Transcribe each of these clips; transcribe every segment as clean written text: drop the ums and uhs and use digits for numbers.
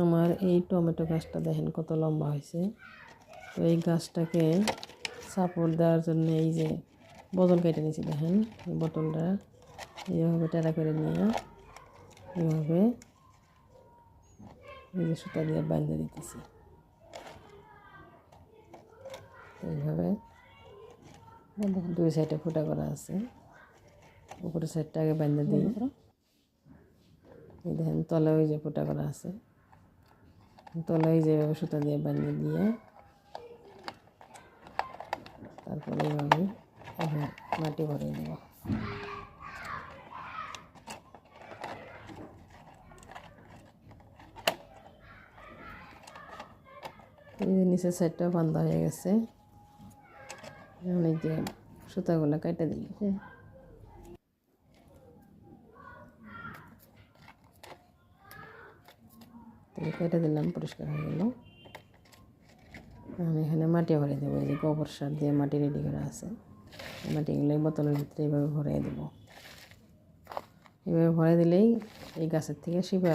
আমার এই টমেটো গাছটা দেখেন কত লম্বা হয়েছে। তো এই গাছটাকে সাপোর্ট দেওয়ার জন্য এই যে বোতল কেটে নিয়েছি, দেখেন এই বোতলটা এইভাবে টেরা করে নিয়ে এইভাবে এই যে সুতা দিয়ে বাঁধে দিতেছি। এইভাবে দুই সাইডে ফুটা করা আছে, উপরের সাইডটা আগে বাঁধে দিই। এই দেখেন তলে ওই যে ফুটা করা আছে, তলে এই যেভাবে সুতা দিয়ে বাঁধে দিয়ে তারপরে এইভাবে মাটি ভরে দেব। এই যে নিচের সাইডটা বান্ধা হয়ে গেছে, এখন এই যে সুতাগুলো কেটে দিই। কেটে দিলাম, পরিষ্কার হয়ে গেল। আমি এখানে মাটি ভরে দেবো, এই যে গোবর সার দিয়ে মাটি রেডি করা আছে, মাটিগুলো এই বোতলের ভিতরে এইভাবে ভরে দেবো। এইভাবে ভরে দিলেই এই গাছের থেকে শিবা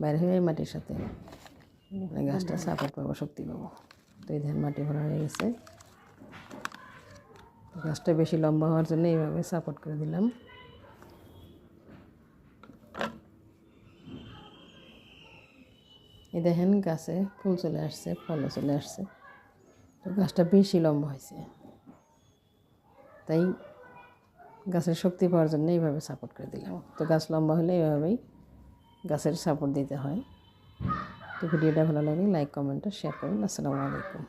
বাইরে হয়ে মাটির সাথে গাছটা সাপোর্ট পাবো, শক্তি পাবো। তো এই ধান মাটি ভরা হয়ে গেছে। গাছটা বেশি লম্বা হওয়ার জন্য এইভাবে সাপোর্ট করে দিলাম। এই দেখেন গাছে ফুল চলে আসছে, ফলও চলে আসছে। তো গাছটা বেশি লম্বা হয়েছে, তাই গাছের শক্তি পাওয়ার জন্য এইভাবে সাপোর্ট করে দিলাম। তো গাছ লম্বা হলে এইভাবেই গাছের সাপোর্ট দিতে হয়। তো ভিডিওটা ভালো লাগলে লাইক, কমেন্ট আর শেয়ার করুন। আসসালামু আলাইকুম।